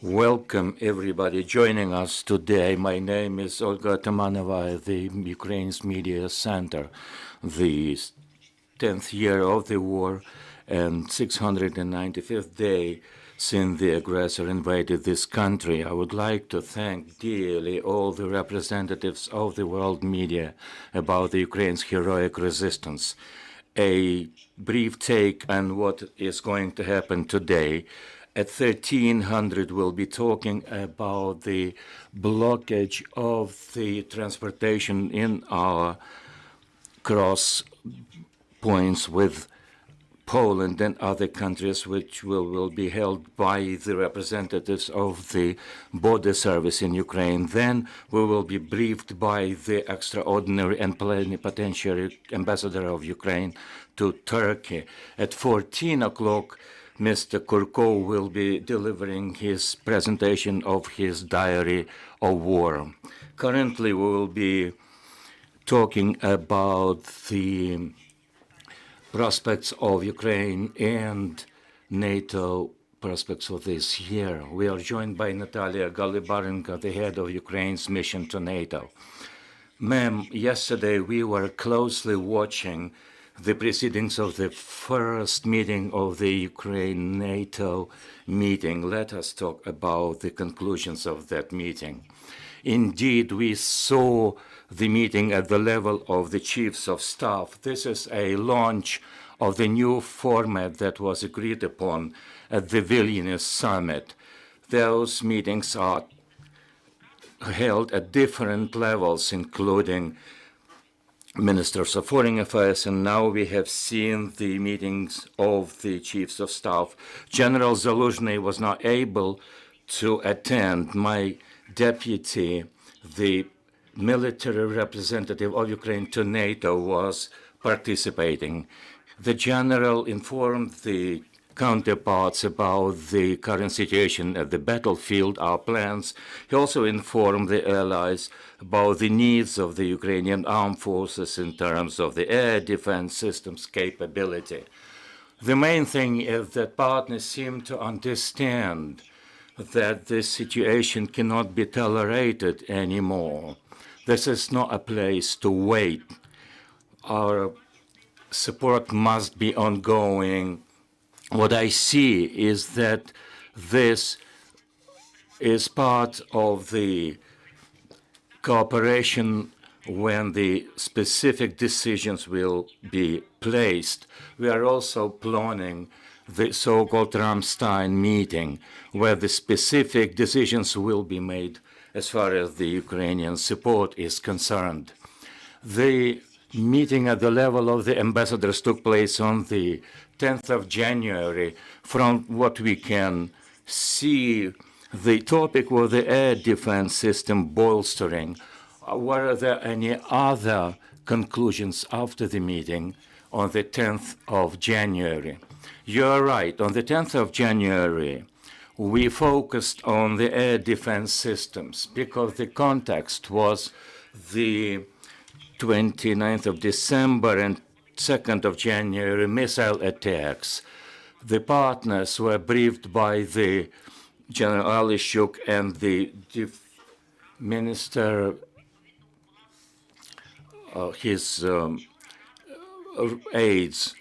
Welcome everybody joining us today. My name is Olga Tamanova, the Ukraine's Media Center. The 10th year of the war and 695th day since the aggressor invaded this country. I would like to thank dearly all the representatives of the world media about the Ukraine's heroic resistance. A brief take on what is going to happen today. At 1300, we'll be talking about the blockage of the transportation in our cross points with Poland and other countries, which will be held by the representatives of the border service in Ukraine. Then we will be briefed by the extraordinary and plenipotentiary ambassador of Ukraine to Turkey. At 14 o'clock, Mr. Kurkov will be delivering his presentation of his diary of war. Currently, we will be talking about the prospects of Ukraine and NATO prospects for this year. We are joined by Natalya, Halibarenko, the head of Ukraine's mission to NATO. Ma'am, yesterday we were closely watching the proceedings of the first meeting of the Ukraine-NATO meeting. Let us talk about the conclusions of that meeting. Indeed, we saw the meeting at the level of the chiefs of staff. This is a launch of the new format that was agreed upon at the Vilnius summit. Those meetings are held at different levels, including ministers of foreign affairs, and now we have seen the meetings of the chiefs of staff. General Zaluzhny was not able to attend. My deputy, the military representative of Ukraine to NATO, was participating. The general informed the counterparts about the current situation at the battlefield, our plans. He also informed the allies about the needs of the Ukrainian armed forces in terms of the air defense systems capability. The main thing is that partners seem to understand that this situation cannot be tolerated anymore. This is not a place to wait. Our support must be ongoing. What I see is that this is part of the cooperation when the specific decisions will be placed. We are also planning the so-called Ramstein meeting, where the specific decisions will be made as far as the Ukrainian support is concerned. The meeting at the level of the ambassadors took place on the 10th of January. From what we can see, the topic was the air defense system bolstering. Were there any other conclusions after the meeting on the 10th of January? You're right. On the 10th of January, we focused on the air defense systems because the context was the 29th of December and 2nd of January missile attacks. The partners were briefed by the General Alishuk and the minister, his aides.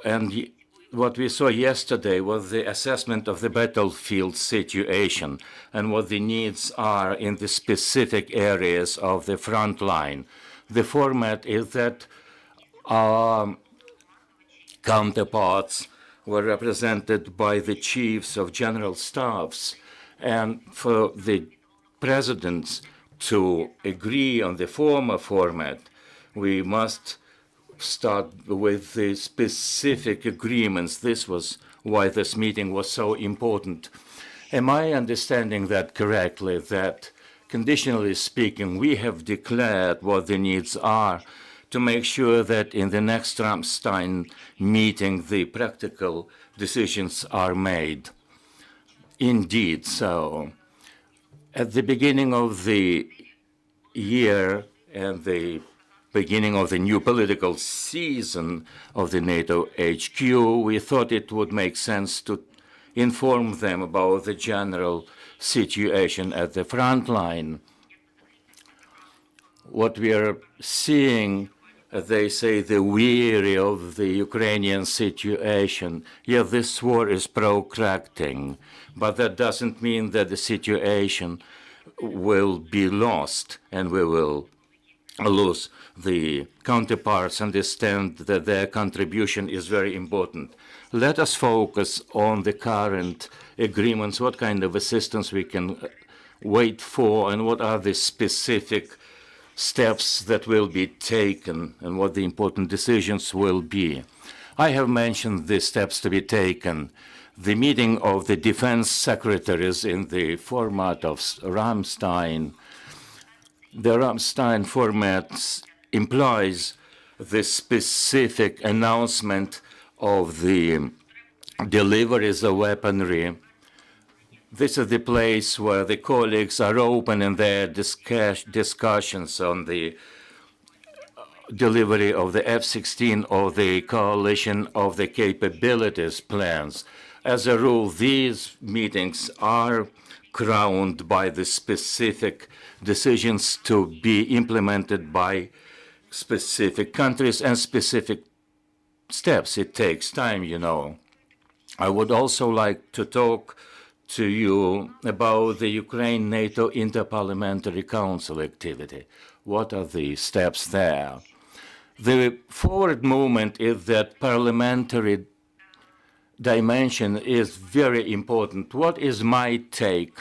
And what we saw yesterday was the assessment of the battlefield situation and what the needs are in the specific areas of the front line. The format is that our counterparts were represented by the chiefs of general staffs, and for the presidents to agree on the former format, we must start with the specific agreements. This was why this meeting was so important. Am I understanding that correctly, that conditionally speaking, we have declared what the needs are to make sure that in the next Ramstein meeting, the practical decisions are made? Indeed so. At the beginning of the year and the beginning of the new political season of the NATO HQ, we thought it would make sense to inform them about the general situation at the front line. What we are seeing, they say, the weary of the Ukrainian situation. Yeah, this war is protracting, but that doesn't mean that the situation will be lost and we will lose. The counterparts understand that their contribution is very important. Let us focus on the current agreements, what kind of assistance we can wait for, and what are the specific steps that will be taken and what the important decisions will be. I have mentioned the steps to be taken. The meeting of the defense secretaries in the format of Ramstein. The Ramstein format implies the specific announcement of the deliveries of weaponry. This is the place where the colleagues are open in their discussions on the delivery of the F-16 or the coalition of the capabilities plans. As a rule, these meetings are crowned by the specific decisions to be implemented by specific countries and specific steps. It takes time, you know. I would also like to talk to you about the Ukraine NATO Interparliamentary Council activity. What are the steps there? The forward movement is that parliamentary dimension is very important. What is my take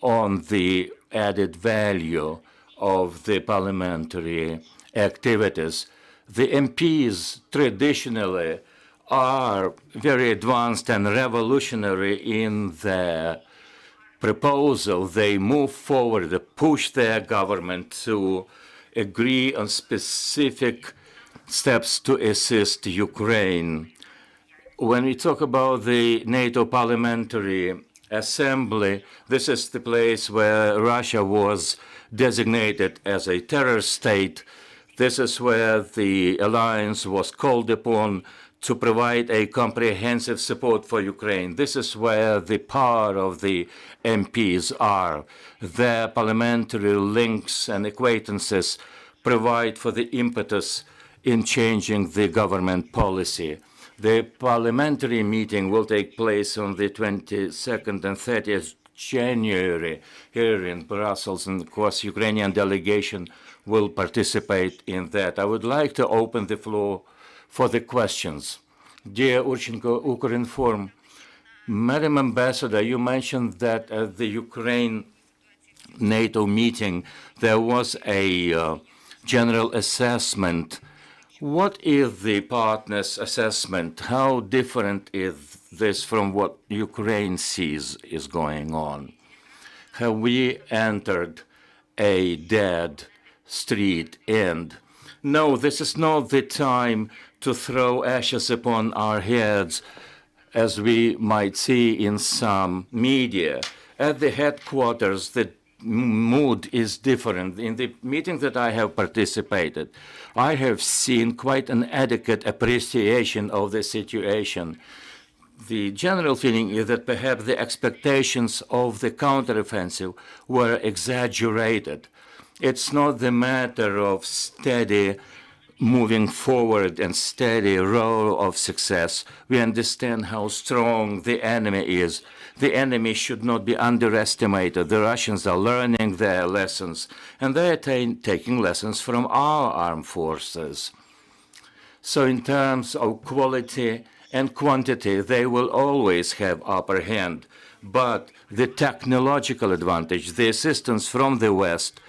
on the added value of the parliamentary activities? The MPs traditionally are very advanced and revolutionary in their proposal. They move forward, they push their government to agree on specific steps to assist Ukraine. When we talk about the NATO Parliamentary Assembly, this is the place where Russia was designated as a terror state. This is where the alliance was called upon to provide a comprehensive support for Ukraine. This is where the power of the MPs are. Their parliamentary links and acquaintances provide for the impetus in changing the government policy. The parliamentary meeting will take place on the 22nd and 30th January here in Brussels, and of course, Ukrainian delegation will participate in that. I would like to open the floor for the questions. Dear Urchenko, Ukrinform, Madam Ambassador, you mentioned that at the Ukraine NATO meeting there was a general assessment. What is the partners' assessment? How different is this from what Ukraine sees is going on? Have we entered a dead street end? No, this is not the time to throw ashes upon our heads, as we might see in some media. At the headquarters, the mood is different. In the meeting that I have participated, I have seen quite an adequate appreciation of the situation. The general feeling is that perhaps the expectations of the counteroffensive were exaggerated. It's not the matter of steady moving forward and steady roll of success. We understand how strong the enemy is. The enemy should not be underestimated. The Russians are learning their lessons, and they are taking lessons from our armed forces. So in terms of quality and quantity, they will always have upper hand. But the technological advantage, the assistance from the West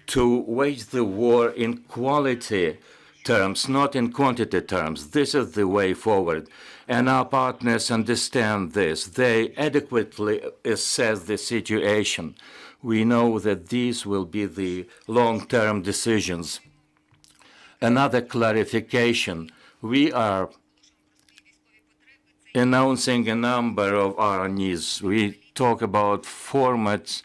to wage the war in quality terms, not in quantity terms. This is the way forward. And our partners understand this. They adequately assess the situation. We know that these will be the long-term decisions. Another clarification. We are announcing a number of our needs. We talk about formats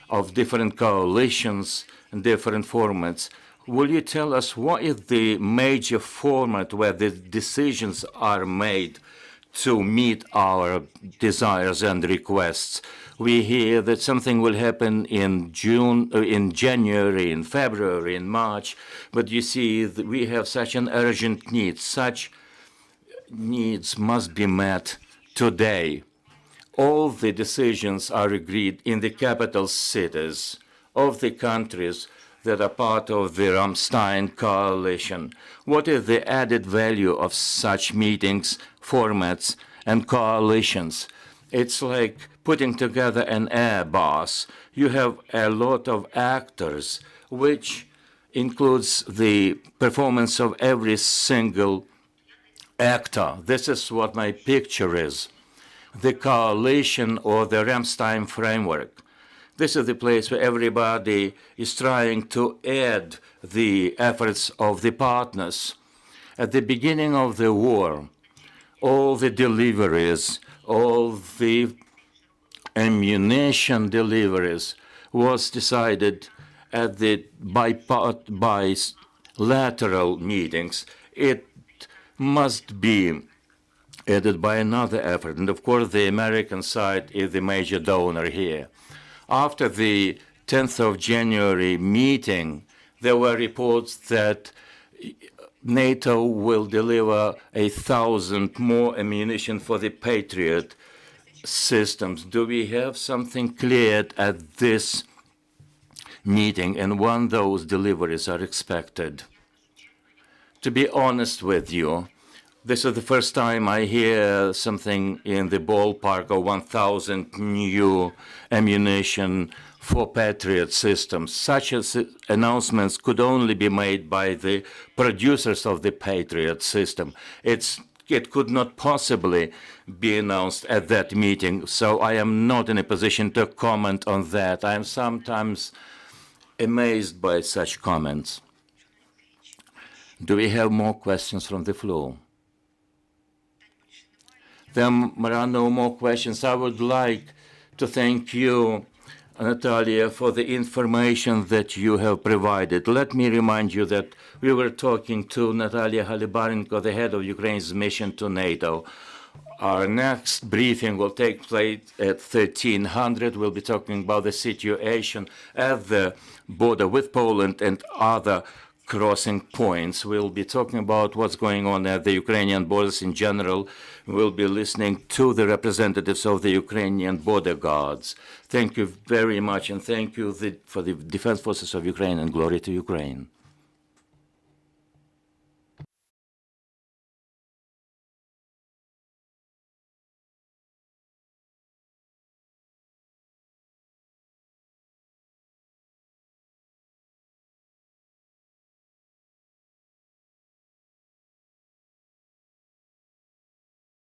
of different coalitions and different formats. Will you tell us what is the major format where the decisions are made to meet our desires and requests. We hear that something will happen in June, in January, in February, in March, but you see, we have such an urgent need. Such needs must be met today. All the decisions are agreed in the capital cities of the countries that are part of the Ramstein coalition. What is the added value of such meetings, formats, and coalitions? It's like putting together an Airbus. You have a lot of actors, which includes the performance of every single actor. This is what my picture is. The coalition or the Ramstein framework. This is the place where everybody is trying to add the efforts of the partners. At the beginning of the war, all the deliveries, all the ammunition deliveries was decided at the bilateral meetings. It must be added by another effort. And of course, the American side is the major donor here. After the 10th of January meeting, there were reports that NATO will deliver 1,000 more ammunition for the Patriot systems. Do we have something cleared at this meeting and when those deliveries are expected? To be honest with you, this is the first time I hear something in the ballpark of 1,000 new ammunition for Patriot systems. Such announcements could only be made by the producers of the Patriot system. It could not possibly be announced at that meeting, so I am not in a position to comment on that. I am sometimes amazed by such comments. Do we have more questions from the floor? There are no more questions. I would like to thank you, Natalya, for the information that you have provided. Let me remind you that we were talking to Natalya Halibarenko, the head of Ukraine's mission to NATO. Our next briefing will take place at 1300. We'll be talking about the situation at the border with Poland and other crossing points. We'll be talking about what's going on at the Ukrainian borders in general. We'll be listening to the representatives of the Ukrainian border guards. Thank you very much, and thank you for the Defense Forces of Ukraine, and glory to Ukraine.